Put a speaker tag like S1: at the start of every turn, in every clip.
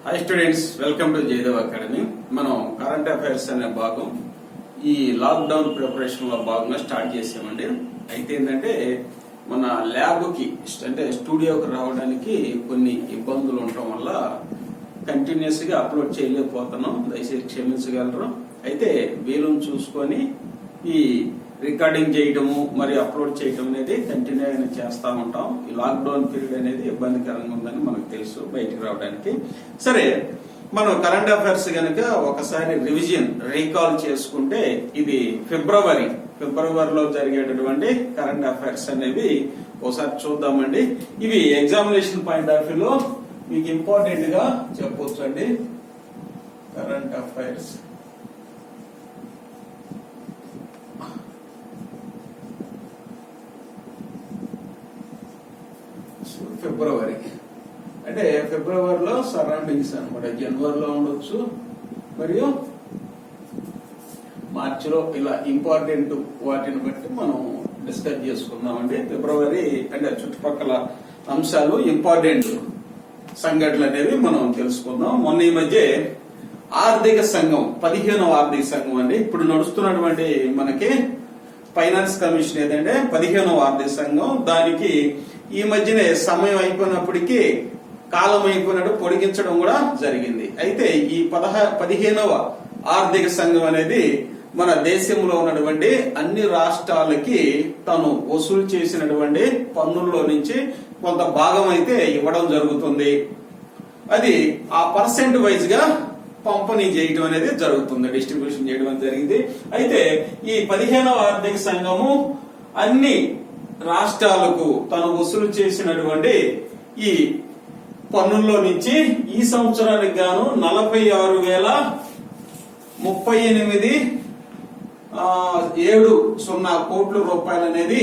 S1: Hi students, welcome to Jayadev academy. మనం current affairs అనే భాగం ఈ లాక్డౌన్ ప్రిపరేషన్ లో భాగంగా స్టార్ట్ చేసామండి. అయితే ఏంటంటే మన ల్యాబ్ కి అంటే స్టూడియోకి రావడానికి కొన్ని ఇబ్బందులు ఉండటం వల్ల కంటిన్యూస్ గా అప్లోడ్ చేయలేకపోతున్నాం. దయచేసి క్షమించగలరు. అయితే వీలును చూసుకొని ఈ రికార్డింగ్ చేయడము మరి అప్లోడ్ చేయడం అనేది కంటిన్యూ చేస్తా ఉంటాం. ఈ లాక్డౌన్ పీరియడ్ అనేది ఇబ్బందికరంగా ఉందని మనకు తెలుసు బయటికి రావడానికి. సరే, మనం కరెంట్ అఫైర్స్ గనక ఒకసారి రివిజన్ రీకాల్ చేసుకుంటే ఇది ఫిబ్రవరిలో జరిగేటటువంటి కరెంట్ అఫైర్స్ అనేవి ఒకసారి చూద్దామండి. ఇవి ఎగ్జామినేషన్ పాయింట్ ఆఫ్ వ్యూలో మీకు ఇంపార్టెంట్ గా చెప్పొచ్చు అండి. కరెంట్ అఫైర్స్ ఫిబ్రవరి అంటే ఫిబ్రవరిలో సరౌండింగ్స్ అనమాట. జనవరిలో ఉండొచ్చు మరియు మార్చిలో ఇలా ఇంపార్టెంట్ వాటిని బట్టి మనం డిస్కస్ చేసుకుందామండి. ఫిబ్రవరి అంటే చుట్టుపక్కల అంశాలు ఇంపార్టెంట్ సంఘటనలు అనేవి మనం తెలుసుకుందాం. మొన్న ఈ మధ్య ఆర్థిక సంఘం 15వ ఆర్థిక సంఘం అండి. ఇప్పుడు నడుస్తున్నటువంటి మనకి ఫైనాన్స్ కమిషన్ ఏదంటే 15వ ఆర్థిక సంఘం. దానికి ఈ మధ్యనే సమయం అయిపోయినప్పటికీ కాలం అయిపోయినట్టు పొడిగించడం కూడా జరిగింది. అయితే ఈ 15వ ఆర్థిక సంఘం అనేది మన దేశంలో ఉన్నటువంటి అన్ని రాష్ట్రాలకి తను వసూలు చేసినటువంటి పన్నుల్లో నుంచి కొంత భాగం అయితే ఇవ్వడం జరుగుతుంది. అది ఆ పర్సెంట్ వైజ్ గా పంపిణీ చేయడం అనేది జరుగుతుంది, డిస్ట్రిబ్యూషన్ చేయడం జరిగింది. అయితే ఈ 15వ ఆర్థిక సంఘము అన్ని రాష్ట్రాలకు తను వసూలు చేసినటువంటి ఈ పన్నుల్లో నుంచి ఈ సంవత్సరానికి గాను 46,038.70 కోట్ల రూపాయలు అనేది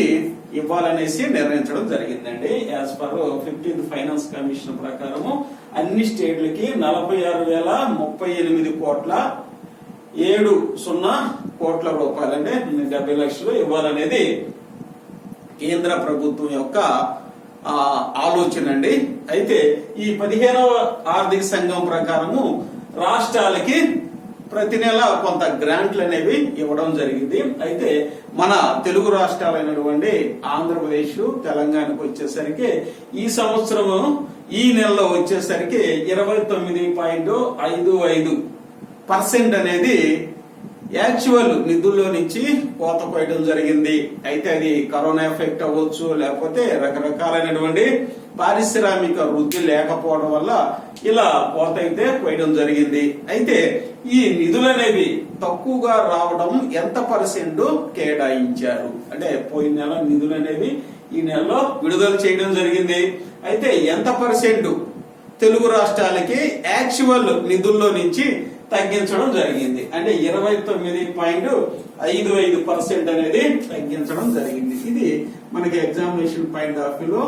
S1: ఇవ్వాలనేసి నిర్ణయించడం జరిగిందండి. As per 15th finance commission ప్రకారము అన్ని స్టేట్లకి 46,038.70 కోట్ల రూపాయలు అంటే 70 లక్షలు ఇవ్వాలనేది కేంద్ర ప్రభుత్వం యొక్క ఆలోచన అండి. అయితే ఈ 15వ ఆర్థిక సంఘం ప్రకారము రాష్ట్రాలకి ప్రతి నెల కొంత గ్రాంట్లు అనేవి ఇవ్వడం జరిగింది. అయితే మన తెలుగు రాష్ట్రాలైనటువంటి ఆంధ్రప్రదేశ్, తెలంగాణకు వచ్చేసరికి ఈ సంవత్సరము ఈ నెలలో వచ్చేసరికి 29.55% అనేది యాక్చువల్ నిధుల్లో నుంచి కోత కోయడం జరిగింది. అయితే అది కరోనా ఎఫెక్ట్ అవ్వచ్చు, లేకపోతే రకరకాలైనటువంటి పారిశ్రామిక వృద్ధి లేకపోవడం వల్ల ఇలా కోత అయితే కోయడం జరిగింది. అయితే ఈ నిధులు అనేవి తక్కువగా రావడం ఎంత పర్సెంట్ కేటాయించారు అంటే పోయిన నెల నిధులు అనేవి ఈ నెలలో విడుదల చేయడం జరిగింది. అయితే ఎంత పర్సెంట్ తెలుగు రాష్ట్రాలకి యాక్చువల్ నిధుల్లో నుంచి తగ్గించడం జరిగింది అంటే 29.55% అనేది తగ్గించడం జరిగింది. ఇది మనకి ఎగ్జామినేషన్ పాయింట్ ఆఫ్ వ్యూలో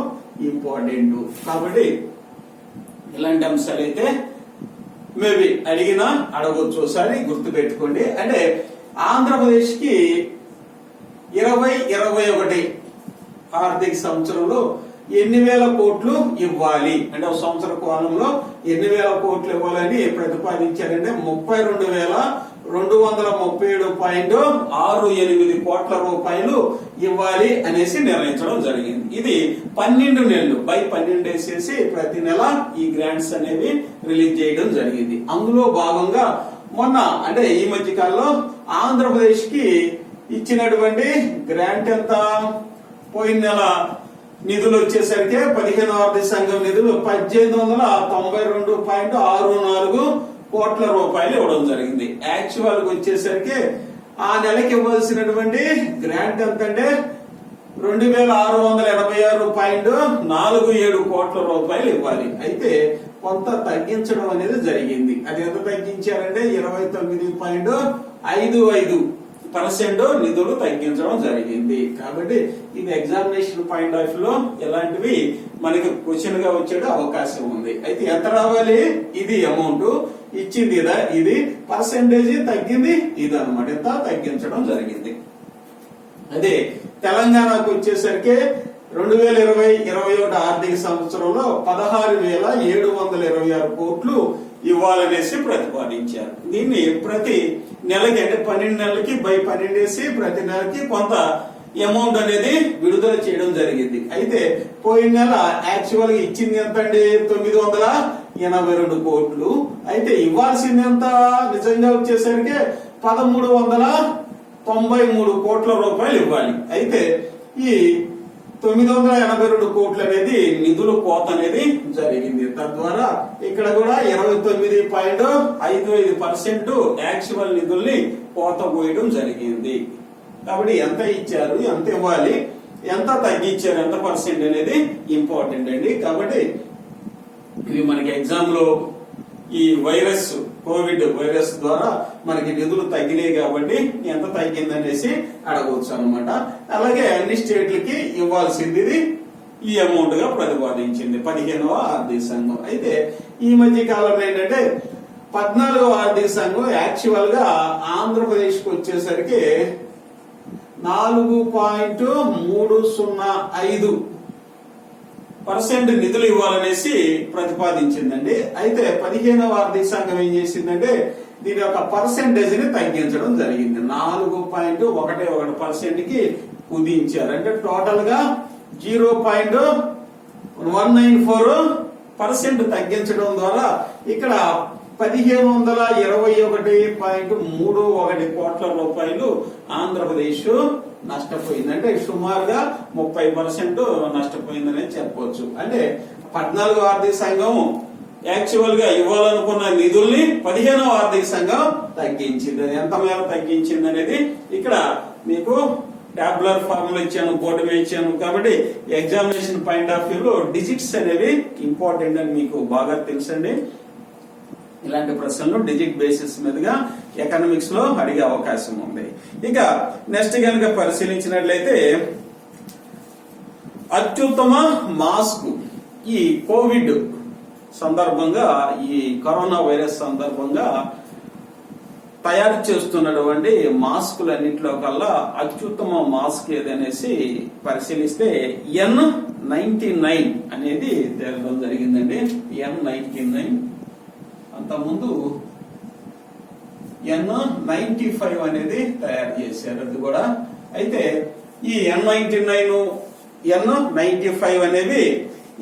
S1: ఇంపార్టెంట్. కాబట్టి ఇలాంటి అంశాలు అయితే మేబీ అడిగినా అడగొచ్చు, ఒకసారి గుర్తు పెట్టుకోండి. అంటే ఆంధ్రప్రదేశ్ కి 2021 ఆర్థిక సంవత్సరంలో ఎన్ని వేల కోట్లు ఇవ్వాలి అంటే ఒక సంవత్సర కోణంలో ఎన్ని వేల కోట్లు ఇవ్వాలని ప్రతిపాదించారంటే 32,237.68 కోట్ల రూపాయలు ఇవ్వాలి అనేసి నిర్ణయించడం జరిగింది. ఇది 12 నెలలు బై 12 వేసేసి ప్రతి నెల ఈ గ్రాంట్స్ అనేవి రిలీజ్ చేయడం జరిగింది. అందులో భాగంగా మొన్న అంటే ఈ మధ్య కాలంలో ఆంధ్రప్రదేశ్ కి ఇచ్చినటువంటి గ్రాంట్ ఎంత, పోయిన నెల నిధులు వచ్చేసరికి 15వ ఆర్థిక సంఘం నిధులు 1892.64 కోట్ల రూపాయలు ఇవ్వడం జరిగింది. యాక్చువల్ గా వచ్చేసరికి ఆ నెలకి ఇవ్వాల్సినటువంటి గ్రాంట్ ఎంత అంటే 2,686.47 కోట్ల రూపాయలు ఇవ్వాలి. అయితే కొంత తగ్గించడం అనేది జరిగింది. అది ఎంత తగ్గించారంటే 29.55% నిధులు తగ్గించడం జరిగింది. కాబట్టి ఇది ఎగ్జామినేషన్ పాయింట్ ఆఫ్ వ్యూలో ఇలాంటివి మనకి క్వశ్చన్ గా వచ్చే అవకాశం ఉంది. అయితే ఎంత రావాలి, ఇది అమౌంట్ ఇచ్చింది ఇదా, ఇది పర్సెంటేజ్ తగ్గింది ఇది అనమాట, ఎంత తగ్గించడం జరిగింది. అదే తెలంగాణకు వచ్చేసరికి 2020-21 ఆర్థిక సంవత్సరంలో 16,726 కోట్లు ఇవ్వాలనేసి ప్రతిపాదించారు. దీన్ని ప్రతి నెలకి అంటే 12 నెలలకి బై 12 వేసి ప్రతి నెలకి కొంత అమౌంట్ అనేది విడుదల చేయడం జరిగింది. అయితే పోయిన నెల యాక్చువల్ గా ఇచ్చింది ఎంత అండి? 982 కోట్లు. అయితే ఇవ్వాల్సింది ఎంత నిజంగా వచ్చేసరికి 1393 కోట్ల రూపాయలు ఇవ్వాలి. అయితే ఈ 982 కోట్లు అనేది నిధుల కోత అనేది జరిగింది. తద్వారా ఇక్కడ కూడా 29.55% యాక్చువల్ నిధుల్ని కోత పోయడం జరిగింది. కాబట్టి ఎంత ఇచ్చారు, ఎంత ఇవ్వాలి, ఎంత తగ్గించారు, ఎంత పర్సెంట్ అనేది ఇంపార్టెంట్ అండి. కాబట్టి ఇవి మనకి ఎగ్జామ్ లో ఈ కోవిడ్ వైరస్ ద్వారా మనకి నిధులు తగ్గినాయి కాబట్టి ఎంత తగ్గిందనేసి అడగవచ్చు అనమాట. అలాగే అన్ని స్టేట్లకి ఇవ్వాల్సింది ఈ అమౌంట్ గా ప్రతిపాదించింది 15వ ఆర్థిక సంఘం. అయితే ఈ మధ్య కాలంలో ఏంటంటే 14వ ఆర్థిక సంఘం యాక్చువల్ గా ఆంధ్రప్రదేశ్ కు వచ్చేసరికి 4.305% నిధులు ఇవ్వాలనేసి ప్రతిపాదించిందండి. అయితే 15వ ఆర్థిక సంఘం ఏం చేసిందంటే దీని యొక్క పర్సెంటేజ్ ని తగ్గించడం జరిగింది. 4.11% కి కుదించారు. అంటే టోటల్ గా 0.194% తగ్గించడం ద్వారా ఇక్కడ 1521.31 కోట్ల రూపాయలు ఆంధ్రప్రదేశ్ నష్టపోయింది. అంటే సుమారుగా 30% నష్టపోయిందని చెప్పవచ్చు. అంటే 14వ ఆర్థిక సంఘం యాక్చువల్ గా ఇవ్వాలనుకున్న నిధుల్ని 15వ ఆర్థిక సంఘం తగ్గించింది. ఎంత మేర తగ్గించింది అనేది ఇక్కడ మీకు టాబులర్ ఫార్ములా ఇచ్చాను, బోర్డు మీద ఇచ్చాను. కాబట్టి ఎగ్జామినేషన్ పాయింట్ ఆఫ్ వ్యూ లో డిజిట్స్ అనేవి ఇంపార్టెంట్ అని మీకు బాగా తెలుసండి. ఇలాంటి ప్రశ్నలు డిజిట్ బేసిస్ మీదుగా ఎకనామిక్స్ లో అడిగే అవకాశం ఉంది. ఇక నెక్స్ట్ కనుక పరిశీలించినట్లయితే అత్యుత్తమ మాస్క్ ఈ కోవిడ్ సందర్భంగా, ఈ కరోనా వైరస్ సందర్భంగా తయారు చేస్తున్నటువంటి మాస్కులన్నింటిలో కల్లా అత్యుత్తమ మాస్క్ ఏదనేసి పరిశీలిస్తే N99 అనేది తేలడం జరిగిందండి. N99 అంతకుముందు N95 అనేది తయారు చేశారు. అది కూడా అయితే ఈ N95 అనేవి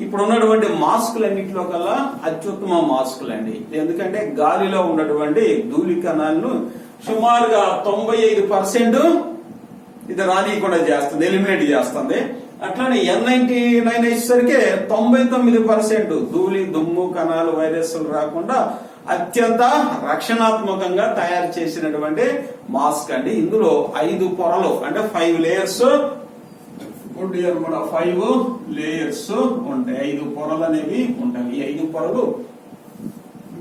S1: ఇప్పుడు ఉన్నటువంటి మాస్కులన్నింటిలో కల్లా అత్యుత్తమ మాస్కులు అండి. ఎందుకంటే గాలిలో ఉన్నటువంటి ధూళి కణాలను సుమారుగా 95% ఇది రానియకుండా చేస్తుంది, ఎలిమినేట్ చేస్తుంది. అట్లానే N99 వచ్చేసరికి 99% ధూళి, దుమ్ము, కణాలు, వైరస్లు రాకుండా అత్యంత రక్షణాత్మకంగా తయారు చేసినటువంటి మాస్క్ అండి. ఇందులో 5 పొరలు అంటే 5 లేయర్స్ ఉంటాయి అనమాట. 5 లేయర్స్ ఉంటాయి, 5 పొరలు అనేవి ఉంటాయి. ఈ 5 పొరలు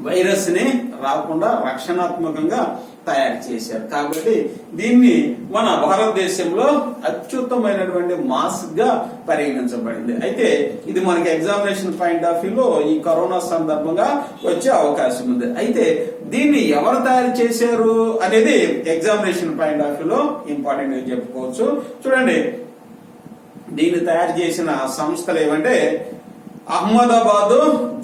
S1: వైరస్ ని రాకుండా రక్షణాత్మకంగా తయారు చేశారు. కాబట్టి దీన్ని మన భారతదేశంలో అత్యుత్తమైనటువంటి మాస్క్ గా పరిగణించబడింది. అయితే ఇది మనకి ఎగ్జామినేషన్ పాయింట్ ఆఫ్ వ్యూ లో ఈ కరోనా సందర్భంగా వచ్చే అవకాశం ఉంది. అయితే దీన్ని ఎవరు తయారు చేశారు అనేది ఎగ్జామినేషన్ పాయింట్ ఆఫ్ వ్యూ లో ఇంపార్టెంట్ గా చెప్పుకోవచ్చు. చూడండి, దీన్ని తయారు చేసిన సంస్థలు ఏమంటే అహ్మదాబాద్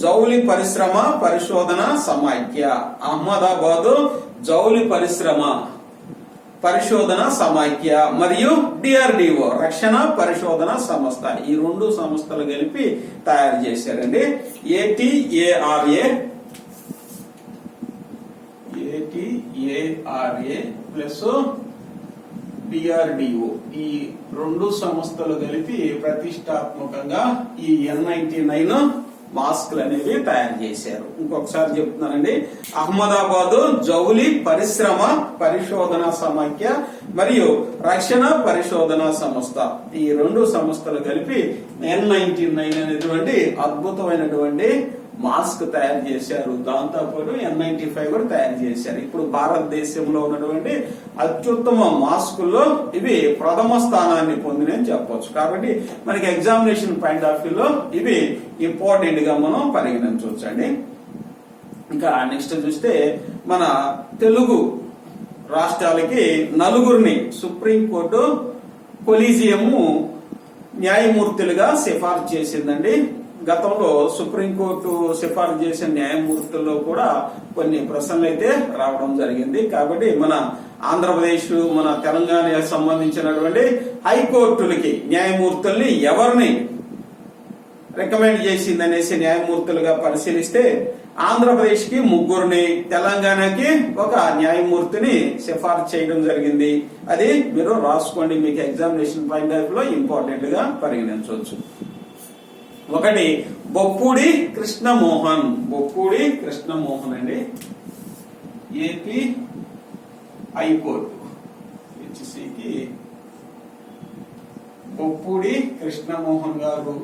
S1: జౌలి పరిశ్రమ పరిశోధన సమాఖ్య, అహ్మదాబాద్ జౌలి పరిశ్రమ పరిశోధన సమాఖ్య మరియు DRDO రక్షణ పరిశోధన సంస్థ. ఈ 2 సంస్థలు కలిపి తయారు చేశారండి. ATARA ప్లస్ DRDO ఈ 2 సంస్థలు కలిపి ప్రతిష్టాత్మకంగా ఈ N99 మాస్క్లు అనేవి తయారు చేశారు. ఇంకొకసారి చెప్తున్నానండి, అహ్మదాబాద్ జౌలి పరిశ్రమ పరిశోధన సమాఖ్య మరియు రక్షణ పరిశోధన సంస్థ, ఈ 2 సంస్థలు కలిపి N99 అనేటువంటి అద్భుతమైనటువంటి మాస్క్ తయారు చేశారు. దాంతోపాటు N95 కూడా తయారు చేశారు. ఇప్పుడు భారతదేశంలో ఉన్నటువంటి అత్యుత్తమ మాస్కుల్లో ఇవి ప్రథమ స్థానాన్ని పొందినని చెప్పొచ్చు. కాబట్టి మనకి ఎగ్జామినేషన్ పాయింట్ ఆఫ్ వ్యూ లో ఇవి ఇంపార్టెంట్ గా మనం పరిగణించవచ్చు అండి. ఇంకా నెక్స్ట్ చూస్తే మన తెలుగు రాష్ట్రాలకి 4 సుప్రీంకోర్టు కొలీజియము న్యాయమూర్తులుగా సిఫార్సు చేసిందండి. గతంలో సుప్రీంకోర్టు సిఫార్సు చేసిన న్యాయమూర్తుల్లో కూడా కొన్ని ప్రశ్నలు అయితే రావడం జరిగింది. కాబట్టి మన ఆంధ్రప్రదేశ్, మన తెలంగాణకు సంబంధించినటువంటి హైకోర్టులకి న్యాయమూర్తుల్ని ఎవరిని రికమెండ్ చేసింది అనేసి న్యాయమూర్తులుగా పరిశీలిస్తే ఆంధ్రప్రదేశ్ కి 3, తెలంగాణకి ఒక న్యాయమూర్తిని సిఫార్సు చేయడం జరిగింది. అది మీరు రాసుకోండి, మీకు ఎగ్జామినేషన్ పాయింట్ ఆఫ్ లో ఇంపార్టెంట్ గా పరిగణించవచ్చు. ఒకటి బొప్పూడి కృష్ణమోహన్. బొప్పూడి కృష్ణమోహన్ అండి, ఏపీ హైకోర్టు హెచ్సికి బొప్పూడి కృష్ణమోహన్ గారు.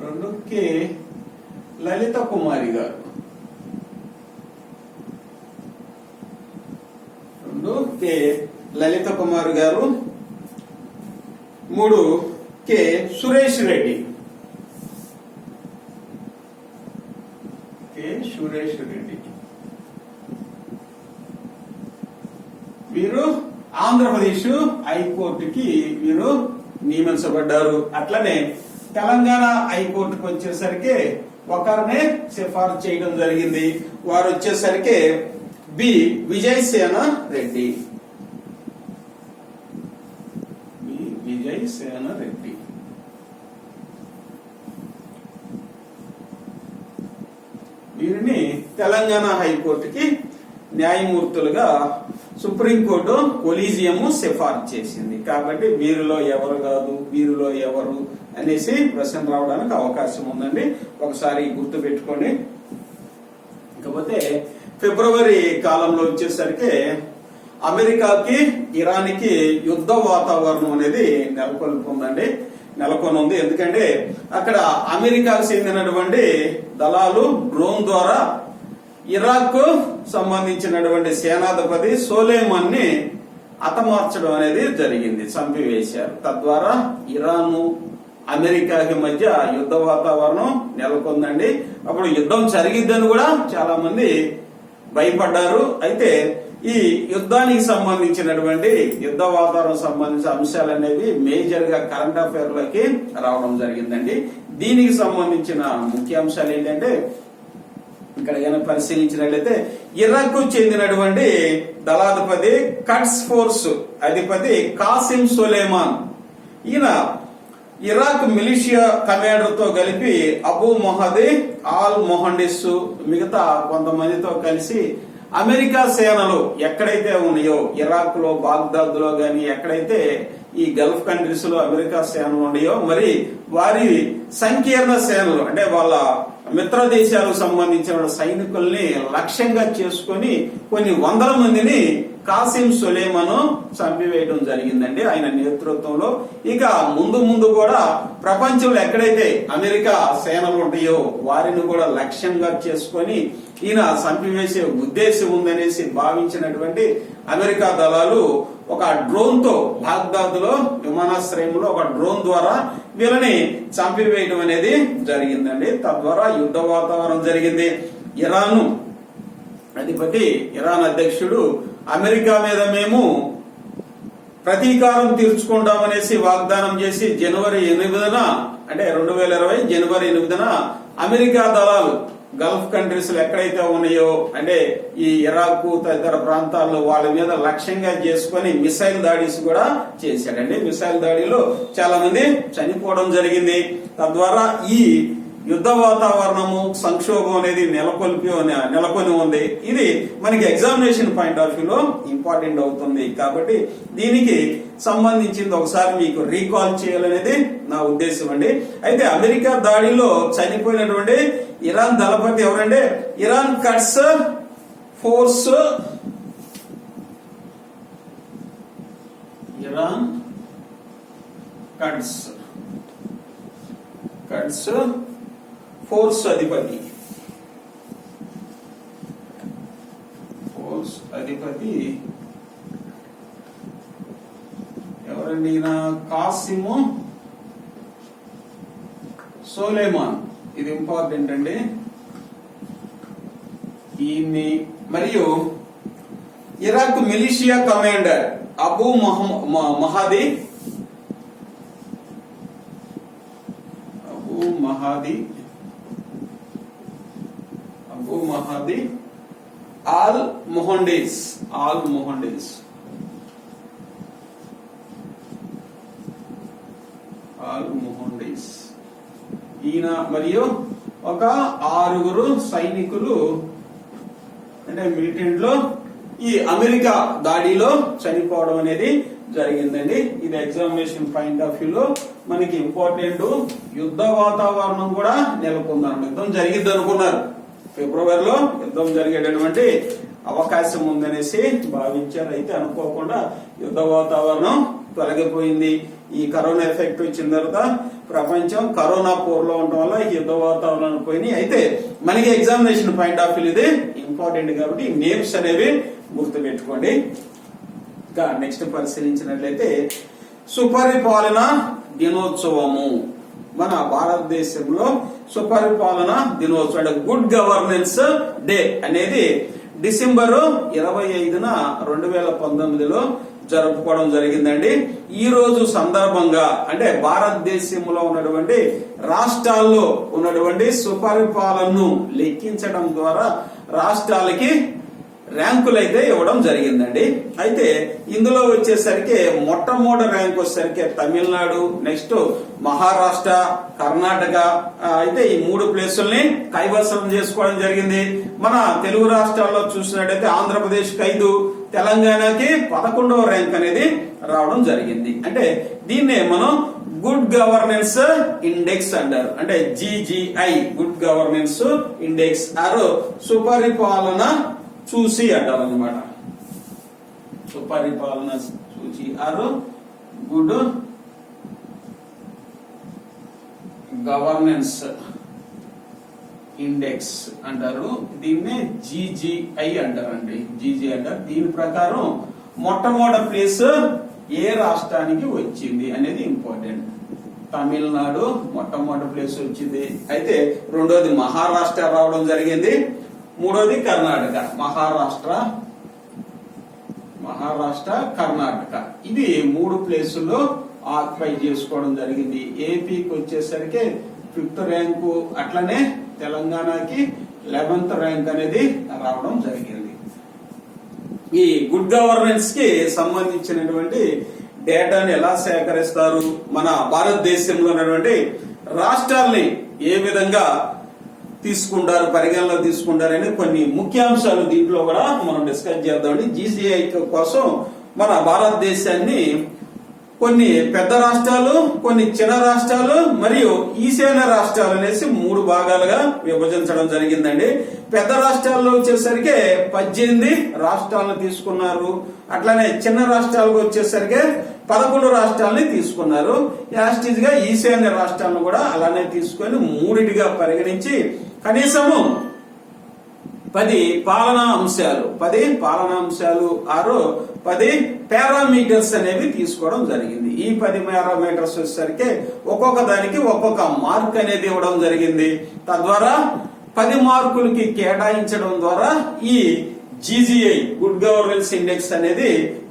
S1: రెండు కె లలిత కుమారి గారు. 2 కె లలిత కుమారి గారు. 3 కె సురేష్ రెడ్డి. సురేష్ రెడ్డి వీరు ఆంధ్రప్రదేశ్ హైకోర్టుకి వీరు నియమించబడ్డారు. అట్లనే తెలంగాణ హైకోర్టుకు వచ్చేసరికి ఒకరినే సిఫార్సు చేయడం జరిగింది. వారు వచ్చేసరికి బి విజయసేన రెడ్డి. విజయసేన రెడ్డి వీరిని తెలంగాణ హైకోర్టుకి న్యాయమూర్తులుగా సుప్రీంకోర్టు కొలీజియం సిఫార్సు చేసింది. కాబట్టి వీరిలో ఎవరు కాదు, వీరిలో ఎవరు అనేసి ప్రశ్న రావడానికి అవకాశం ఉందండి. ఒకసారి గుర్తు పెట్టుకోండి. కాకపోతే ఫిబ్రవరి కాలంలో వచ్చేసరికి అమెరికాకి ఇరాన్కి యుద్ధ వాతావరణం అనేది నెలకొని ఉంది. ఎందుకంటే అక్కడ అమెరికాకు చెందినటువంటి దళాలు డ్రోన్ ద్వారా ఇరాక్ సంబంధించినటువంటి సేనాధిపతి సోలేమాన్ ని హతమార్చడం అనేది జరిగింది, చంపివేశారు. తద్వారా ఇరాన్ అమెరికాకి మధ్య యుద్ధ వాతావరణం నెలకొందండి. అప్పుడు యుద్ధం జరిగిద్దని కూడా చాలా మంది భయపడ్డారు. అయితే ఈ యుద్ధానికి సంబంధించినటువంటి యుద్ధ వాతావరణం సంబంధించిన అంశాలు అనేవి మేజర్ గా కరెంట్ అఫైర్ లోకి రావడం జరిగిందండి. దీనికి సంబంధించిన ముఖ్య అంశాలు ఏంటంటే, ఇక్కడ ఏమైనా పరిశీలించినట్లయితే ఇరాక్ కు చెందినటువంటి దళాధిపతి కట్స్ ఫోర్స్ అధిపతి కాసిం సొలేమాన్, ఈయన ఇరాక్ మిలిషియా కమాండర్ తో కలిపి అబూ మొహదీ ఆల్ మొహండిస్ మిగతా కొంతమందితో కలిసి అమెరికా సేనలు ఎక్కడైతే ఉన్నాయో ఇరాక్ లో, బాగ్దాద్ లో గాని ఎక్కడైతే ఈ గల్ఫ్ కంట్రీస్ లో అమెరికా సేనలు ఉన్నాయో మరి వారి సంకీర్ణ సేనలు అంటే వాళ్ళ మిత్ర దేశాలకు సంబంధించిన సైనికుల్ని లక్ష్యంగా చేసుకుని కొన్ని వందల మందిని కాసిం సొలేమాన్ చంపివేయడం జరిగిందండి ఆయన నేతృత్వంలో. ఇక ముందు కూడా ప్రపంచంలో ఎక్కడైతే అమెరికా సేనలు ఉంటాయో వారిని కూడా లక్ష్యంగా చేసుకొని ఈయన చంపివేసే ఉద్దేశం ఉందనేసి భావించినటువంటి అమెరికా దళాలు ఒక డ్రోన్ తో బాగ్దాద్ లో విమానాశ్రయంలో ఒక డ్రోన్ ద్వారా వీళ్ళని చంపివేయడం అనేది జరిగిందండి. తద్వారా యుద్ధ వాతావరణం జరిగింది. ఇరాన్ అధ్యక్షుడు అమెరికా మీద మేము ప్రతీకారం తీర్చుకుంటామనేసి వాగ్దానం చేసి జనవరి 8న అంటే 2020 జనవరి 8న అమెరికా దళాలు గల్ఫ్ కంట్రీస్ లో ఎక్కడైతే ఉన్నాయో అంటే ఈ ఇరాక్ తదితర ప్రాంతాల్లో వాళ్ళ మీద లక్ష్యంగా చేసుకుని మిసైల్ దాడిస్ కూడా చేశాడండి. మిసైల్ దాడిలో చాలా మంది చనిపోవడం జరిగింది. తద్వారా ఈ యుద్ధ వాతావరణము సంక్షోభం అనేది నెలకొని ఉంది. ఇది మనకి ఎగ్జామినేషన్ పాయింట్ ఆఫ్ వ్యూలో ఇంపార్టెంట్ అవుతుంది. కాబట్టి దీనికి సంబంధించింది ఒకసారి మీకు రీకాల్ చేయాలనేది నా ఉద్దేశం అండి. అయితే అమెరికా దాడిలో చనిపోయినటువంటి ఇరాన్ దళపతి ఎవరంటే ఇరాన్ కట్స్ ఫోర్స్ ఫోర్స్ అధిపతి ఎవరండి? ఈయన కాసిము సొలేమాన్. ఇది ఇంపార్టెంట్ అండి. ఈయన్ని మరియు Iraq militia commander Abu Mahdi al Muhandis ఈయన మరియు ఒక 6 సైనికులు అంటే మిలిటెంట్లో ఈ అమెరికా దాడిలో చనిపోవడం అనేది జరిగిందండి. ఇది ఎగ్జామినేషన్ పాయింట్ ఆఫ్ వ్యూలో మనకి ఇంపార్టెంట్. యుద్ధ వాతావరణం కూడా నెలకొంది. యుద్ధం జరిగిద్ది అనుకున్నారు, ఫిబ్రవరిలో యుద్ధం జరిగేటటువంటి అవకాశం ఉందనేసి భావించారు. అయితే అనుకోకుండా యుద్ధ వాతావరణం తొలగిపోయింది. ఈ కరోనా ఎఫెక్ట్ వచ్చిన తర్వాత ప్రపంచం కరోనా పోర్లో ఉండడం వల్ల యుద్ధ వాతావరణం పోయినాయి. అయితే మనకి ఎగ్జామినేషన్ పాయింట్ ఆఫ్ వ్యూ ఇది ఇంపార్టెంట్ కాబట్టి నేమ్స్ అనేవి గుర్తుపెట్టుకోండి. ఇంకా నెక్స్ట్ పరిశీలించినట్లయితే సుపరిపాలన దినోత్సవము. మన భారతదేశంలో సుపరిపాలన దినోత్సవం అంటే గుడ్ గవర్నెన్స్ డే అనేది డిసెంబర్ 25న 2019లో జరుపుకోవడం జరిగిందండి. ఈ రోజు సందర్భంగా అంటే భారతదేశంలో ఉన్నటువంటి రాష్ట్రాల్లో ఉన్నటువంటి సుపరిపాలనను లెక్కించడం ద్వారా రాష్ట్రాలకి ర్యాంకులు అయితే ఇవ్వడం జరిగిందండి. అయితే ఇందులో వచ్చేసరికి మొట్టమొదటి ర్యాంక్ వచ్చేసరికి తమిళనాడు, నెక్స్ట్ మహారాష్ట్ర, కర్ణాటక అయితే ఈ 3 ప్లేసుల్ని కైవసం చేసుకోవడం జరిగింది. మన తెలుగు రాష్ట్రాల్లో చూసినట్టయితే ఆంధ్రప్రదేశ్ 5, తెలంగాణకి 11వ ర్యాంక్ అనేది రావడం జరిగింది. అంటే దీన్నే మనం గుడ్ గవర్నెన్స్ ఇండెక్స్ అంటారు. అంటే GGI గుడ్ గవర్నెన్స్ ఇండెక్స్ ఆరు సుపరిపాలన చూసి అంటారు అనమాట. సుపరిపాలన సూచి ఆరు గుడ్ గవర్నెన్స్ ఇండెక్స్ అంటారు. దీన్నే GGI అంటారండి. GGI అంటారు. దీని ప్రకారం మొట్టమొదటి ప్లేస్ ఏ రాష్ట్రానికి వచ్చింది అనేది ఇంపార్టెంట్. తమిళనాడు మొట్టమొదటి ప్లేస్ వచ్చింది. అయితే రెండోది మహారాష్ట్ర రావడం జరిగింది. మూడోది కర్ణాటక. మహారాష్ట్ర కర్ణాటక ఇది 3 ప్లేసుల్లో ఆక్యుపై చేసుకోవడం జరిగింది. ఏపీకి వచ్చేసరికి 5th ర్యాంకు, అట్లనే తెలంగాణకి 11th ర్యాంక్ అనేది రావడం జరిగింది. ఈ గుడ్ గవర్నెన్స్ కి సంబంధించినటువంటి డేటాని ఎలా సేకరిస్తారు, మన భారతదేశంలో ఉన్నటువంటి రాష్ట్రాల్ని ఏ విధంగా తీసుకుంటారు, పరిగణలో తీసుకుంటారని కొన్ని ముఖ్యాంశాలు దీంట్లో కూడా మనం డిస్కస్ చేద్దామండి. GCI కోసం మన భారతదేశాన్ని కొన్ని పెద్ద రాష్ట్రాలు, కొన్ని చిన్న రాష్ట్రాలు మరియు ఈశాన్య రాష్ట్రాలు అనేసి 3 భాగాలుగా విభజించడం జరిగిందండి. పెద్ద రాష్ట్రాల్లో వచ్చేసరికి 18 రాష్ట్రాలను తీసుకున్నారు. అట్లానే చిన్న రాష్ట్రాలకు వచ్చేసరికి 11 రాష్ట్రాలని తీసుకున్నారు. యాస్టీజ్ గా ఈశాన్య రాష్ట్రాలను కూడా అలానే తీసుకొని 3టిగా పరిగణించి కనీసము 10 పాలనా అంశాలు 10 పారామీటర్స్ అనేవి తీసుకోవడం జరిగింది. ఈ 10 పారామీటర్స్ వచ్చేసరికి ఒక్కొక్క దానికి ఒక్కొక్క మార్క్ అనేది ఇవ్వడం జరిగింది. తద్వారా 10 మార్కులకి కేటాయించడం ద్వారా ఈ GGI గుడ్ గవర్నెన్స్ ఇండెక్స్ అనేది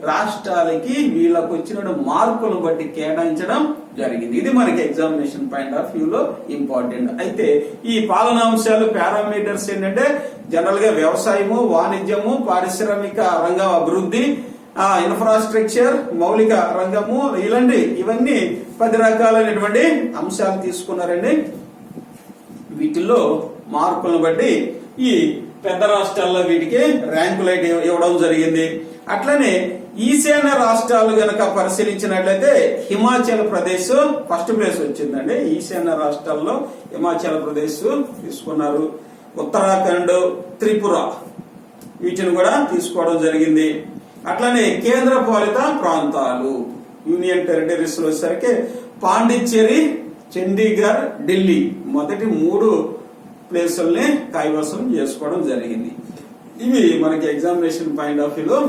S1: రాష్ట్రాలకి వీళ్ళకు వచ్చిన మార్కులను బట్టి కేటాయించడం జరిగింది. ఇది మనకి ఎగ్జామినేషన్ పాయింట్ ఆఫ్ వ్యూలో ఇంపార్టెంట్. అయితే ఈ పాలనాంశాలు పారామీటర్స్ ఏంటంటే జనరల్ గా వ్యవసాయము, వాణిజ్యము, పారిశ్రామిక రంగ అభివృద్ధి, ఇన్ఫ్రాస్ట్రక్చర్, మౌలిక రంగము, ఇవన్నీ 10 రకాలైనటువంటి అంశాలు తీసుకున్నారండి. వీటిల్లో మార్కులను బట్టి ఈ పెద్ద రాష్ట్రాల్లో వీటికి ర్యాంకులు ఇవ్వడం జరిగింది. అట్లనే ఈశాన్య రాష్ట్రాలు గనక పరిశీలించినట్లయితే హిమాచల్ ప్రదేశ్ ఫస్ట్ ప్లేస్ వచ్చిందండి. ఈశాన్య రాష్ట్రాల్లో హిమాచల్ ప్రదేశ్ తీసుకున్నారు. ఉత్తరాఖండ్, త్రిపుర వీటిని కూడా తీసుకోవడం జరిగింది. అట్లనే కేంద్ర పాలిత ప్రాంతాలు యూనియన్ టెరిటరీస్ లో వచ్చేసరికి పాండిచ్చేరి, చండీగఢ్, ఢిల్లీ మొదటి 3 ప్లేసుల్ని కైవసం చేసుకోవడం జరిగింది. ఇవి మనకి ఎగ్జామినేషన్ పాయింట్ ఆఫ్ వ్యూలో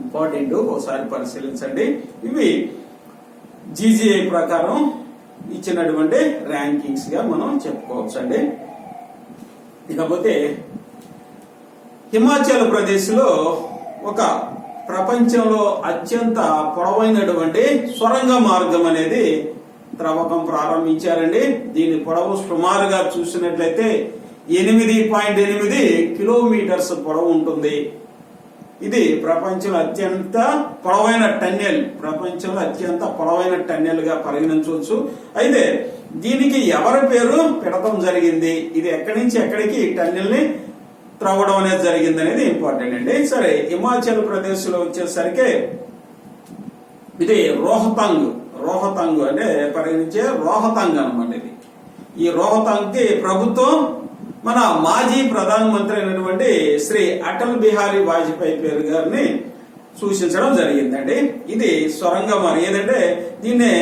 S1: ఇంపార్టెంట్, ఒకసారి పరిశీలించండి. ఇవి GGI ప్రకారం ఇచ్చినటువంటి ర్యాంకింగ్స్ గా మనం చెప్పుకోవచ్చు అండి. ఇకపోతే హిమాచల్ ప్రదేశ్ లో ఒక ప్రపంచంలో అత్యంత పొడవైనటువంటి సొరంగ మార్గం అనేది త్రవ్వకం ప్రారంభించారండి. దీని పొడవు సుమారుగా చూసినట్లయితే 8.8 కిలోమీటర్స్ పొడవు ఉంటుంది. ఇది ప్రపంచంలో అత్యంత పొడవైన టన్నెల్ గా పరిగణించవచ్చు. అయితే దీనికి ఎవరి పేరు పెడతం జరిగింది, ఇది ఎక్కడి నుంచి ఎక్కడికి టన్నెల్ ని త్రవ్వడం అనేది జరిగింది అనేది ఇంపార్టెంట్ అండి. సరే, హిమాచల్ ప్రదేశ్ లో వచ్చేసరికి ఇది రోహతాంగ్ అంటే పరిగణించే రోహతాంగ్ అనమాట. ఇది ఈ రోహతాంగ్ కి ప్రభుత్వం మన మాజీ ప్రధానమంత్రి అయినటువంటి శ్రీ అటల్ బిహారీ వాజ్పేయి పేరు గారిని సూచించడం జరిగిందండి. ఇది సొరంగ మార్గం. ఏదంటే దీన్ని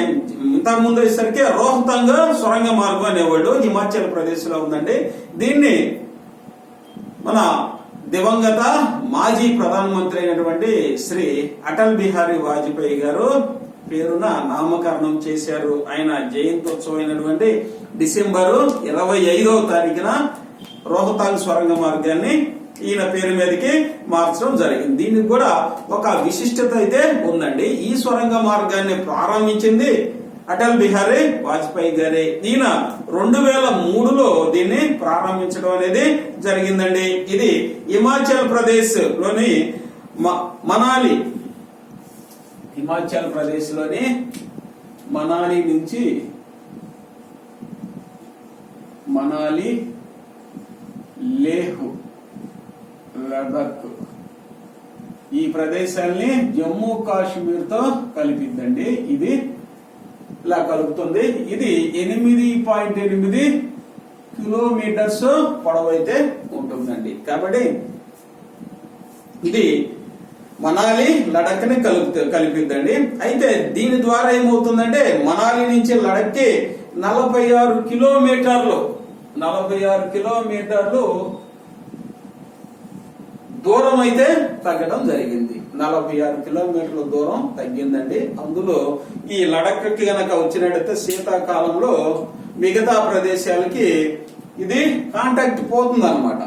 S1: ఇంతకుముందు వచ్చేసరికి రోహతాంగ్ సొరంగ మార్గం అనేవాళ్ళు. హిమాచల్ ప్రదేశ్ లో ఉందండి. దీన్ని మన దివంగత మాజీ ప్రధానమంత్రి అయినటువంటి శ్రీ అటల్ బిహారీ వాజ్పేయి గారు పేరున నామకరణం చేశారు. ఆయన జయంతోత్సవం అయినటువంటి డిసెంబరు 25వ తారీఖున రోహతాంగ్ సొరంగ మార్గాన్ని ఈయన పేరు మీదకి మార్చడం జరిగింది. దీనికి కూడా ఒక విశిష్టత అయితే ఉందండి. ఈ సొరంగ మార్గాన్ని ప్రారంభించింది అటల్ బిహారీ వాజ్పేయి గారే. ఈయన 2003లో దీన్ని ప్రారంభించడం అనేది జరిగిందండి. ఇది హిమాచల్ ప్రదేశ్ లోని మనాలి నుంచి లేహ్, లదాఖ్ ఈ ప్రదేశాల్ని జమ్మూ కాశ్మీర్ తో కలిపిద్దండి. ఇది ఇలా కలుపుతుంది. ఇది 8.8 కిలోమీటర్స్ పొడవైతే ఉంటుందండి. కాబట్టి ఇది మనాలి లడక్ ని కలిపిద్దండి. అయితే దీని ద్వారా ఏమవుతుందంటే మనాలి నుంచి లడక్ కి 46 కిలోమీటర్లు దూరం అయితే తగ్గడం జరిగింది. 46 కిలోమీటర్ల దూరం తగ్గిందండి. అందులో ఈ లడక్ కి గనక వచ్చినట్టయితే శీతాకాలంలో మిగతా ప్రదేశాలకి ఇది కాంటాక్ట్ పోతుంది అనమాట.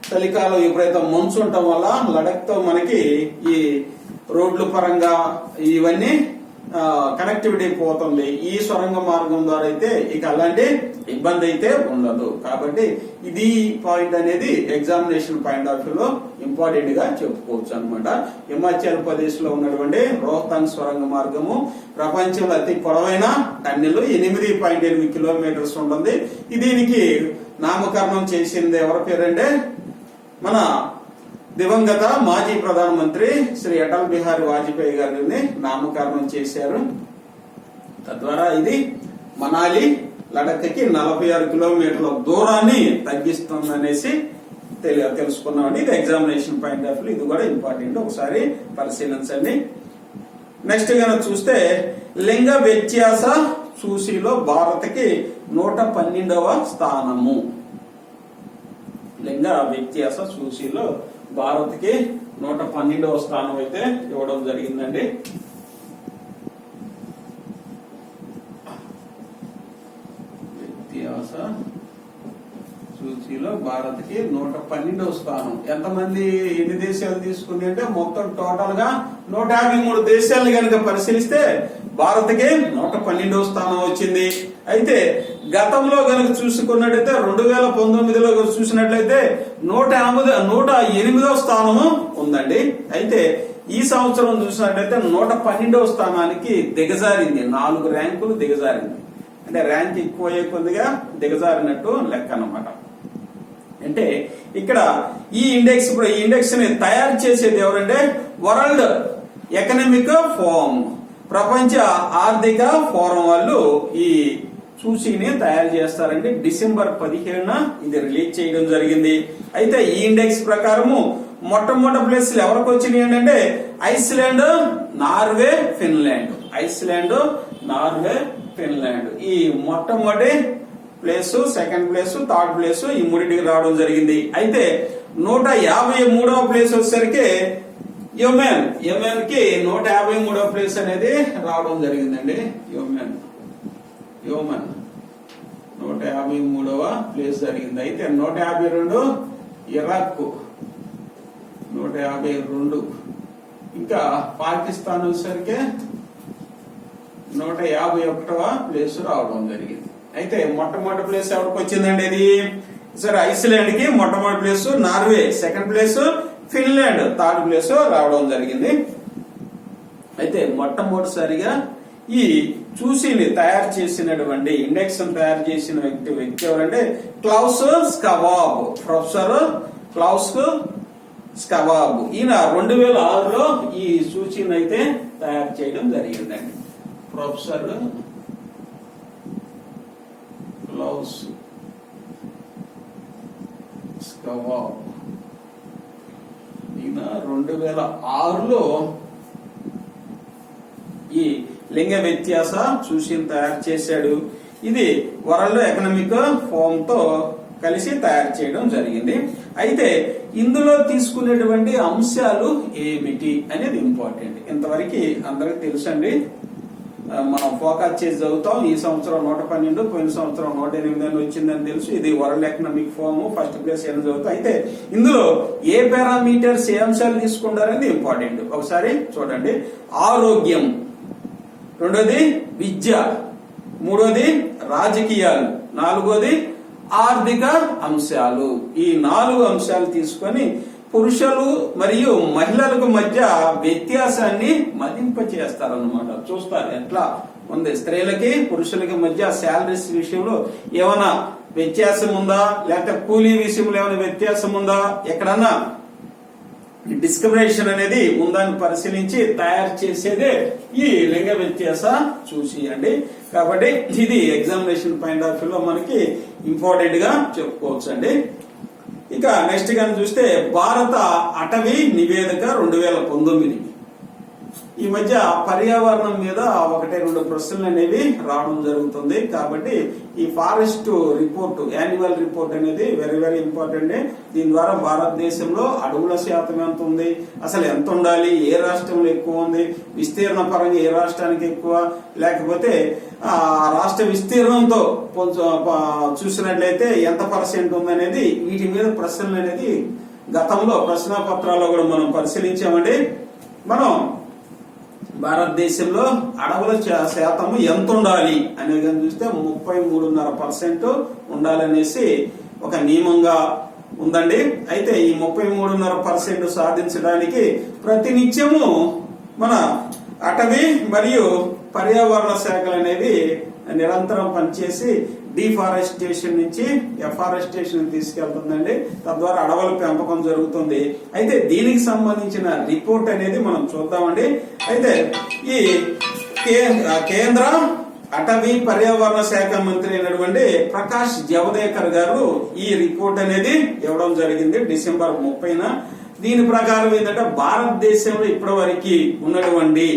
S1: చలికాలం విపరీతం మంచు ఉండటం వల్ల లడక్ తో మనకి ఈ రోడ్ల పరంగా ఇవన్నీ కనెక్టివిటీ పోతుంది. ఈ సొరంగ మార్గం ద్వారా అయితే ఇక అలాంటి ఇబ్బంది అయితే ఉండదు. కాబట్టి ఇది పాయింట్ అనేది ఎగ్జామినేషన్ పాయింట్ ఆఫ్ వ్యూలో ఇంపార్టెంట్ గా చెప్పుకోవచ్చు అనమాట. హిమాచల్ ప్రదేశ్ లో ఉన్నటువంటి రోహతాంగ్ సొరంగ మార్గము ప్రపంచంలో అతి పొడవైన టన్నెల్ 8.8 కిలోమీటర్స్ ఉంటుంది. దీనికి నామకరణం చేసింది ఎవరి పేరంటే మన దివంగత మాజీ ప్రధానమంత్రి శ్రీ అటల్ బిహారీ వాజ్పేయి గారిని నామకరణం చేశారు. తద్వారా ఇది మనాలి లడక్ కి 46 కిలోమీటర్ల దూరాన్ని తగ్గిస్తుందనేసి తెలుసుకున్నామండి. ఇది ఎగ్జామినేషన్ పాయింట్ ఆఫ్ వ్యూ ఇది కూడా ఇంపార్టెంట్, ఒకసారి పరిశీలించండి. నెక్స్ట్ కనుక చూస్తే లింగ వ్యత్యాస సూచీలో భారత్ కి 112వ స్థానము. లింగ వ్యత్యాస సూచీలో భారత్ కి 112వ స్థానం అయితే ఇవ్వడం జరిగిందండి. వ్యత్యాస సూచీలో భారత్ కి 112వ స్థానం. ఎంతమంది ఎన్ని దేశాలు తీసుకుంది అంటే మొత్తం టోటల్ గా 153 దేశాలను కనుక పరిశీలిస్తే భారత్ కి 112వ స్థానం వచ్చింది. అయితే గతంలో కనుక చూసుకున్నట్టయితే 2019లో చూసినట్లయితే 108వ స్థానము ఉందండి. అయితే ఈ సంవత్సరం చూసినట్లయితే 112వ స్థానానికి దిగజారింది. 4 ర్యాంకులు దిగజారింది. అంటే ర్యాంక్ ఎక్కువ అయ్యే కొద్దిగా దిగజారినట్టు లెక్క అన్నమాట. అంటే ఇక్కడ ఈ ఇండెక్స్ ని తయారు చేసేది ఎవరంటే వరల్డ్ ఎకనామిక్ ఫోరం, ప్రపంచ ఆర్థిక ఫోరం వాళ్ళు ఈ సూచీని తయారు చేస్తారండి. డిసెంబర్ 17న ఇది రిలీజ్ చేయడం జరిగింది. అయితే ఈ ఇండెక్స్ ప్రకారము మొట్టమొదటి ప్లేస్లు ఎవరికి వచ్చినాయి అంటే ఐస్లాండ్, నార్వే, ఫిన్లాండ్ ఈ మొట్టమొదటి place, second place, third place ఈ మూడింటికి రావడం జరిగింది. అయితే 153వ ప్లేస్ వచ్చేసరికి యెమెన్ కి 153వ ప్లేస్ అనేది రావడం జరిగిందండి. యెమెన్ 153వ ప్లేస్ జరిగింది. అయితే 152, ఇరాక్ 152, ఇంకా పాకిస్తాన్ వచ్చేసరికి 151వ ప్లేస్ రావడం జరిగింది. అయితే మొట్టమొదటి ప్లేస్ ఎవరికి వచ్చిందండి? ఇది సరే ఐస్లాండ్ కి మొట్టమొదటి place, Norway second place, Finland third place రావడం జరిగింది. అయితే మొట్టమొదటిసారిగా ఈ చూసిని తయారు చేసినటువంటి ఇండెక్స్ తయారు చేసిన వ్యక్తి ఎవరంటే cloves swab, professor cloves swab. ఈయన 2006లో ఈ సూచీని అయితే తయారు చేయడం జరిగిందండి. ప్రొఫెసర్ క్లౌస్ స్వాబ్ ఈయన 2006లో ఈ లింగ వ్యత్యాస సూచీని తయారు చేశాడు. ఇది వరల్డ్ ఎకనామిక్ ఫోరం తో కలిసి తయారు చేయడం జరిగింది. అయితే ఇందులో తీసుకునేటువంటి అంశాలు ఏమిటి అనేది ఇంపార్టెంట్. ఇంతవరకు అందరికి తెలుసండి, మనం ఫోకస్ చేసి చదువుతాం. ఈ సంవత్సరం 112, పోయిన సంవత్సరం 108 వచ్చిందని తెలుసు. ఇది world economic forum first place అని చదువుతాం. అయితే ఇందులో ఏ పారామీటర్స్, ఏ అంశాలు తీసుకుంటారనేది ఇంపార్టెంట్. ఒకసారి చూడండి. ఆరోగ్యం, రెండోది విద్య, మూడోది రాజకీయాలు, నాలుగోది ఆర్థిక అంశాలు. ఈ 4 అంశాలు తీసుకొని పురుషులు మరియు మహిళలకు మధ్య వ్యత్యాసాన్ని మదింప చేస్తారన్నమాట. చూస్తారు ఎట్లా ఉంది, స్త్రీలకి పురుషులకి మధ్య శాలరీస్ విషయంలో ఏమైనా వ్యత్యాసం ఉందా, లేకపోతే కూలీ విషయంలో ఏమైనా వ్యత్యాసం ఉందా, ఎక్కడన్నా డిస్క్రిమినేషన్ అనేది ఉందని పరిశీలించి తయారు చేసేదే ఈ లింగ వ్యత్యాస చూసి అండి. కాబట్టి ఇది ఎగ్జామినేషన్ పాయింట్ ఆఫ్ వ్యూలో మనకి ఇంపార్టెంట్ గా చెప్పుకోవచ్చు అండి. ఇక నెక్స్ట్ గా చూస్తే భారత అటవీ నివేదిక 2019. ఈ మధ్య పర్యావరణం మీద 1-2 ప్రశ్నలు అనేవి రావడం జరుగుతుంది. కాబట్టి ఈ ఫారెస్ట్ రిపోర్ట్, యాన్యువల్ రిపోర్ట్ అనేది వెరీ వెరీ ఇంపార్టెంట్. దీని ద్వారా భారతదేశంలో అడవుల శాతం ఎంత ఉంది, అసలు ఎంత ఉండాలి, ఏ రాష్ట్రంలో ఎక్కువ ఉంది, విస్తీర్ణ పరంగా ఏ రాష్ట్రానికి ఎక్కువ, లేకపోతే ఆ రాష్ట్ర విస్తీర్ణంతో చూసినట్లయితే ఎంత పర్సెంట్ ఉందనేది, వీటి మీద ప్రశ్నలు అనేది గతంలో ప్రశ్నాపత్రాల్లో కూడా మనం పరిశీలించామండి. మనం భారతదేశంలో అడవుల శాతం ఎంత ఉండాలి అనేది చూస్తే 33.5% ఉండాలనేసి ఒక నియమంగా ఉందండి. అయితే ఈ 33.5% సాధించడానికి ప్రతినిత్యము మన అటవీ మరియు పర్యావరణ శాఖలు అనేవి నిరంతరం పనిచేసి డిఫారెస్టేషన్ నుంచి ఎఫారెస్టేషన్ తీసుకెళ్తుందండి. తద్వారా అడవుల పెంపకం జరుగుతుంది. అయితే దీనికి సంబంధించిన రిపోర్ట్ అనేది మనం చూద్దామండి. అయితే ఈ కేంద్ర అటవీ పర్యావరణ శాఖ మంత్రి అయినటువంటి ప్రకాష్ జవదేకర్ గారు ఈ రిపోర్ట్ అనేది ఇవ్వడం జరిగింది డిసెంబర్ 30న. దీని ప్రకారం ఏంటంటే భారతదేశంలో ఇప్పటి వరకు ఉన్నటువంటి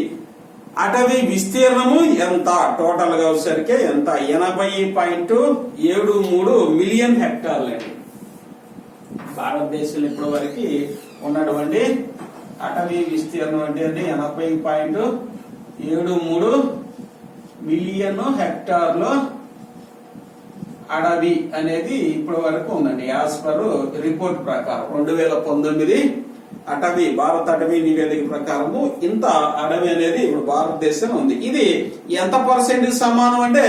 S1: అటవీ విస్తీర్ణము ఎంత, టోటల్ గా వచ్చేసరికి ఎంత, 80.73 మిలియన్ హెక్టార్లు అండి. భారతదేశంలో ఇప్పటి వరకు ఉన్నటువంటి అటవీ విస్తీర్ణం అంటే 80.73 మిలియన్ హెక్టార్లు అడవి అనేది ఇప్పటి వరకు ఉందండి. యాజ్ పర్ రిపోర్ట్ ప్రకారం 2019 అటవీ భారత అటవీ నివేదిక ప్రకారము ఇంత అడవి అనేది ఇప్పుడు భారతదేశంలో ఉంది. ఇది ఎంత పర్సెంట్ సమానం అంటే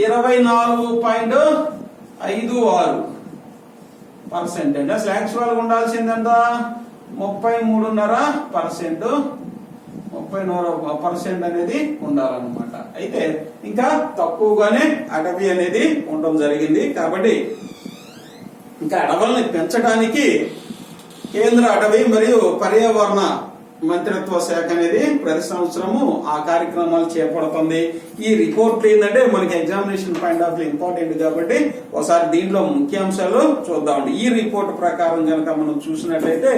S1: 24.56% అండి. అసలు యాక్చువల్ గా ఉండాల్సిందంట 33.5%, 30% అనేది ఉండాలన్నమాట. అయితే ఇంకా తక్కువగానే అటవీ అనేది ఉండడం జరిగింది. కాబట్టి ఇంకా అడవుల్ని పెంచడానికి కేంద్ర అటవీ మరియు పర్యావరణ మంత్రిత్వ శాఖ అనేది ప్రతి సంవత్సరము ఆ కార్యక్రమాలు చేపడుతుంది. ఈ రిపోర్ట్ ఏంటంటే మనకి examination point of view important కాబట్టి ఒకసారి దీంట్లో ముఖ్యాంశాలు చూద్దామండి. ఈ రిపోర్ట్ ప్రకారం కనుక మనం చూసినట్లయితే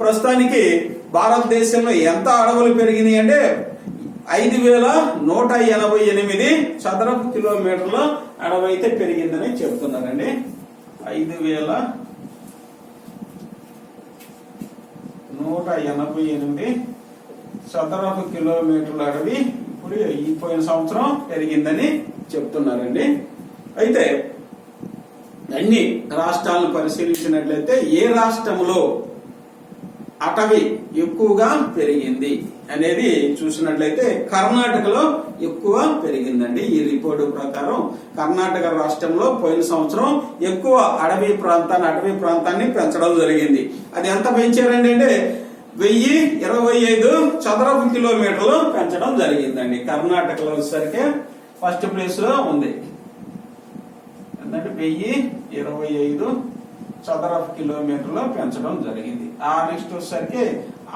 S1: ప్రస్తుతానికి భారతదేశంలో ఎంత అడవులు పెరిగినాయి అంటే 5,188 చదరపు కిలోమీటర్ల అడవి అయితే పెరిగిందని చెప్తున్నారండి. 5,188 చదరపు కిలోమీటర్ల అడవి ఇప్పుడు ఈ పోయిన సంవత్సరం పెరిగిందని చెప్తున్నారండి. అయితే అన్ని రాష్ట్రాలను పరిశీలించినట్లయితే ఏ రాష్ట్రంలో అటవీ ఎక్కువగా పెరిగింది అనేది చూసినట్లయితే కర్ణాటకలో ఎక్కువ పెరిగిందండి. ఈ రిపోర్టు ప్రకారం కర్ణాటక రాష్ట్రంలో పోయిన సంవత్సరం ఎక్కువ అటవీ ప్రాంతాన్ని పెంచడం జరిగింది. అది ఎంత పెంచారండి అంటే 1025 చదరపు కిలోమీటర్లు పెంచడం జరిగిందండి. కర్ణాటకలో వచ్చేసరికి ఫస్ట్ ప్లేస్ లో ఉంది. ఎందుకంటే 1025 చదరపు కిలోమీటర్లు పెంచడం జరిగింది. ఆ నెక్స్ట్ వచ్చేసరికి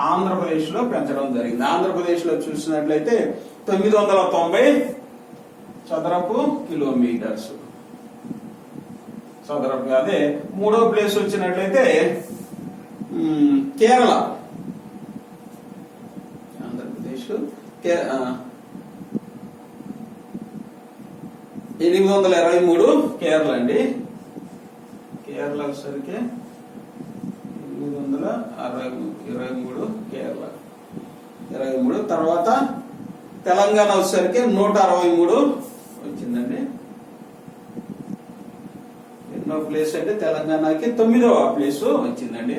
S1: ఆంధ్రప్రదేశ్ లో పెంచడం జరిగింది. ఆంధ్రప్రదేశ్ లో చూసినట్లయితే 990 చదరపు కిలోమీటర్స్ చదరపు. అదే మూడో ప్లేస్ వచ్చినట్లయితే కేరళ. ఆంధ్రప్రదేశ్ 823 కేరళ అండి. కేరళ వచ్చేసరికి 823 కేరళ 23. తర్వాత తెలంగాణ వచ్చేసరికి 163 వచ్చిందండి. ఎన్నో ప్లేస్ అంటే తెలంగాణకి 9వ ప్లేస్ వచ్చిందండి.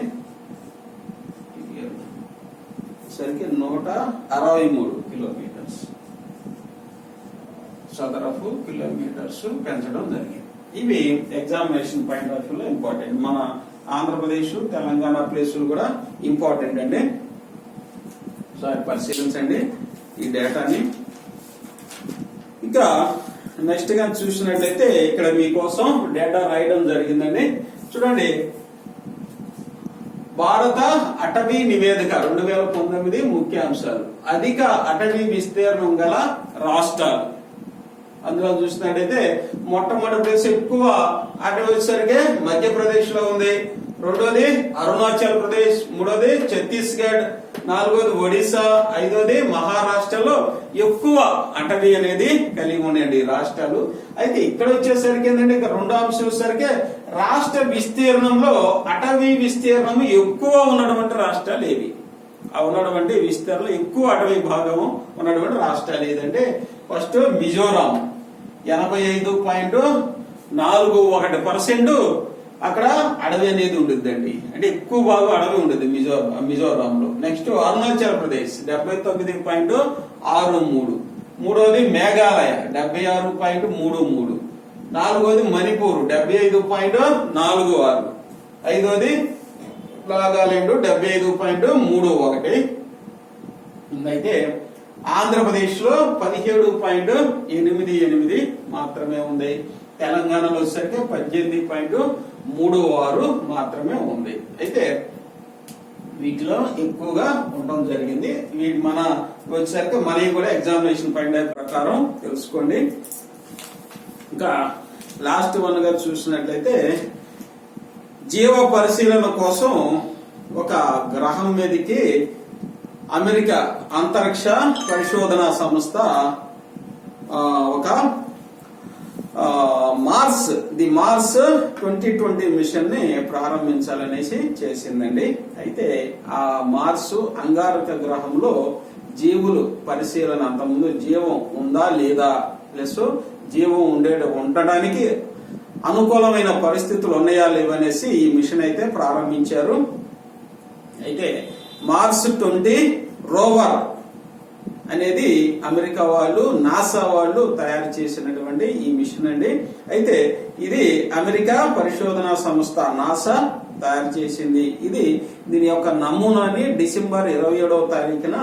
S1: సరికి 163 కిలోమీటర్స్ చదరపు కిలోమీటర్స్ పెంచడం జరిగింది. ఇవి ఎగ్జామినేషన్ పాయింట్ ఆఫ్ వ్యూ లో ఇంపార్టెంట్. మన ఆంధ్రప్రదేశ్ తెలంగాణ ప్లేసులు కూడా ఇంపార్టెంట్ అండి. సో పరిశీలించండి ఈ డేటాని. ఇంకా నెక్స్ట్ గా చూసినట్లయితే ఇక్కడ మీకోసం డేటా రాయడం జరిగిందండి. చూడండి, భారత అటవీ నివేదిక 2019 ముఖ్య అంశాలు. అధిక అటవీ విస్తీర్ణం గల రాష్ట్రాలు. అందులో చూసినట్టయితే మొట్టమొదటి ప్లేస్ ఎక్కువ అటవీ వచ్చేసరికి మధ్యప్రదేశ్ లో ఉంది. రెండోది అరుణాచల్ ప్రదేశ్, మూడోది ఛత్తీస్గఢ్, నాలుగోది ఒడిశా, ఐదోది మహారాష్ట్రలో ఎక్కువ అటవీ అనేది కలిగి ఉన్నాయండి రాష్ట్రాలు. అయితే ఇక్కడ వచ్చేసరికి ఏంటంటే ఇక రెండో అంశం వచ్చేసరికి రాష్ట్ర విస్తీర్ణంలో అటవీ విస్తీర్ణం ఎక్కువ ఉన్నటువంటి రాష్ట్రాలు ఏవి? ఆ ఉన్నటువంటి విస్తీర్ణంలో ఎక్కువ అటవీ భాగం ఉన్నటువంటి రాష్ట్రాలు ఏదంటే ఫస్ట్ మిజోరాం 85.41% అక్కడ అడవి అనేది ఉంటుందండి. అంటే ఎక్కువ భాగం అడవి ఉంటుంది మిజోరాం లో. నెక్స్ట్ అరుణాచల్ ప్రదేశ్ 79.63. మూడోది మేఘాలయ 76.33. నాలుగోది మణిపూర్ 75.46. ఐదోది నాగాలాండ్ 75.31. అయితే ఆంధ్రప్రదేశ్ లో 17.88 మాత్రమే ఉంది. తెలంగాణలో వచ్చేసరికి 18.36 మాత్రమే ఉంది. అయితే వీటిలో ఎక్కువగా ఉండడం జరిగింది. మన వచ్చేసరికి మనకి కూడా ఎగ్జామినేషన్ పాయింట్ ప్రకారం తెలుసుకోండి. ఇంకా లాస్ట్ వన్ గా చూసినట్లయితే జీవ పరిశీలన కోసం ఒక గ్రహం మీదకి అమెరికా అంతరిక్ష పరిశోధనా సంస్థ ఒక మార్స్ 2020 మిషన్ ని ప్రారంభించాలనేసి చేసిందండి. అయితే ఆ మార్స్ అంగారక గ్రహంలో జీవులు పరిశీలన, అంతకుముందు జీవం ఉందా లేదా, ప్లస్ జీవం ఉండడానికి అనుకూలమైన పరిస్థితులు ఉన్నాయా లేవనేసి ఈ మిషన్ అయితే ప్రారంభించారు. అయితే మార్స్ 20 రోవర్ అనేది అమెరికా వాళ్ళు, నాసా వాళ్ళు తయారు చేసినటువంటి ఈ మిషన్ అండి. అయితే ఇది అమెరికా పరిశోధనా సంస్థ నాసా తయారు చేసింది. దీని యొక్క నమూనాని డిసెంబర్ 27వ తారీఖున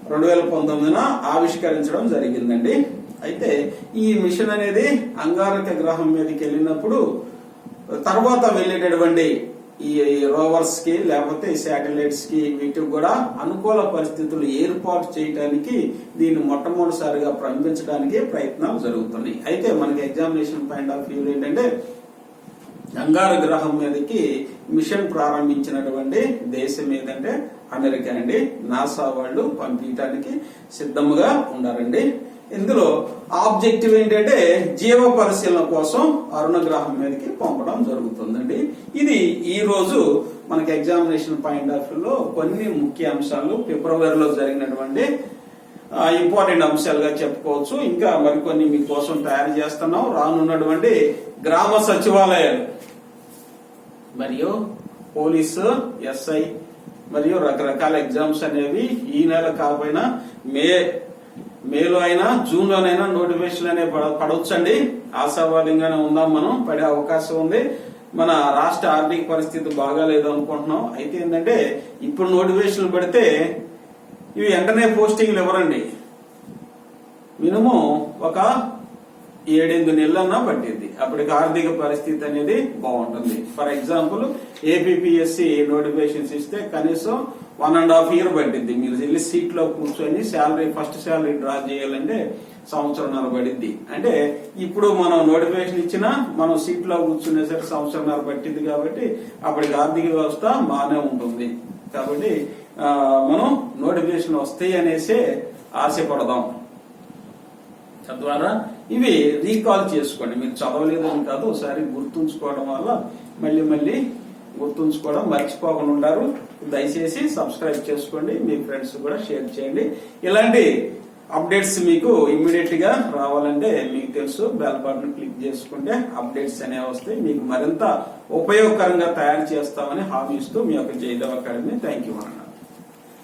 S1: 2019 ఆవిష్కరించడం జరిగిందండి. అయితే ఈ మిషన్ అనేది అంగారక గ్రహం మీదకి వెళ్ళినప్పుడు తర్వాత వెళ్ళేటటువంటి ఈ రోవర్స్ కి లేకపోతే శాటిలైట్స్ కి వీటికి కూడా అనుకూల పరిస్థితులు ఏర్పాటు చేయడానికి దీన్ని మొట్టమొదటిసారిగా పంపించడానికి ప్రయత్నాలు జరుగుతున్నాయి. అయితే మనకి ఎగ్జామినేషన్ పాయింట్ ఆఫ్ వ్యూ ఏంటంటే అంగార గ్రహం మీదకి మిషన్ ప్రారంభించినటువంటి దేశం ఏదంటే అమెరికా అండి. నాసా వాళ్ళు పంపించడానికి సిద్ధంగా ఉన్నారండి. ఇందులో ఆబ్జెక్టివ్ ఏంటంటే జీవ పరిశీలన కోసం అరుణ గ్రహం మీదకి పంపడం జరుగుతుందండి. ఇది ఈ రోజు మనకి ఎగ్జామినేషన్ పాయింట్ ఆఫ్ వ్యూ లో కొన్ని ముఖ్య అంశాలు ఫిబ్రవరిలో జరిగినటువంటి ఇంపార్టెంట్ అంశాలుగా చెప్పుకోవచ్చు. ఇంకా మరికొన్ని మీకోసం తయారు చేస్తున్నాం. రానున్నటువంటి గ్రామ సచివాలయాలు మరియు పోలీసు, ఎస్ఐ మరియు రకరకాల ఎగ్జామ్స్ అనేవి ఈ నెల కాకపోయినా మేలో అయినా జూన్ లోనైనా నోటిఫికేషన్ అనేవి పడవచ్చండి. ఆశావాదంగానే ఉందాం, మనం పడే అవకాశం ఉంది. మన రాష్ట్ర ఆర్థిక పరిస్థితి బాగాలేదు అనుకుంటున్నాం. అయితే ఏంటంటే ఇప్పుడు నోటిఫికేషన్లు పెడితే ఇవి వెంటనే పోస్టింగ్లు ఇవ్వరండి. మినిమం ఒక 7-8 నెలలన్నా పట్టింది. అప్పటికి ఆర్థిక పరిస్థితి అనేది బాగుంటుంది. ఫర్ ఎగ్జాంపుల్ ఏపీఎస్సి నోటిఫికేషన్స్ ఇస్తే కనీసం 1.5 years పట్టింది. మీరు వెళ్ళి సీట్ లో కూర్చొని ఫస్ట్ శాలరీ డ్రా చేయాలంటే 1.5 years పడింది. అంటే ఇప్పుడు మనం నోటిఫికేషన్ ఇచ్చినా మనం సీట్ లో కూర్చునేసరికి 1.5 years పట్టింది. కాబట్టి అప్పటికి ఆర్థిక వ్యవస్థ బాగానే ఉంటుంది. కాబట్టి మనం నోటిఫికేషన్ వస్తాయి అనేసి ఆశపడదాం. తద్వారా ఇవి రీకాల్ చేసుకోండి. మీరు చదవలేదని కాదు, ఒకసారి గుర్తుంచుకోవడం వల్ల మళ్ళీ గుర్తుంచుకోవడం మర్చిపోకుండా ఉంటారు. దయచేసి సబ్స్క్రైబ్ చేసుకోండి, మీ ఫ్రెండ్స్ కూడా షేర్ చేయండి. ఇలాంటి అప్డేట్స్ మీకు ఇమ్మీడియట్ గా రావాలంటే మీకు తెలుసు, బెల్ బటన్ క్లిక్ చేసుకుంటే అప్డేట్స్ అనేవి వస్తాయి. మీకు మరింత ఉపయోగకరంగా తయారు చేస్తామని హామీ ఇస్తూ మీ యొక్క జయదేవ్ అకాడమీ. థ్యాంక్ యూ అన్న.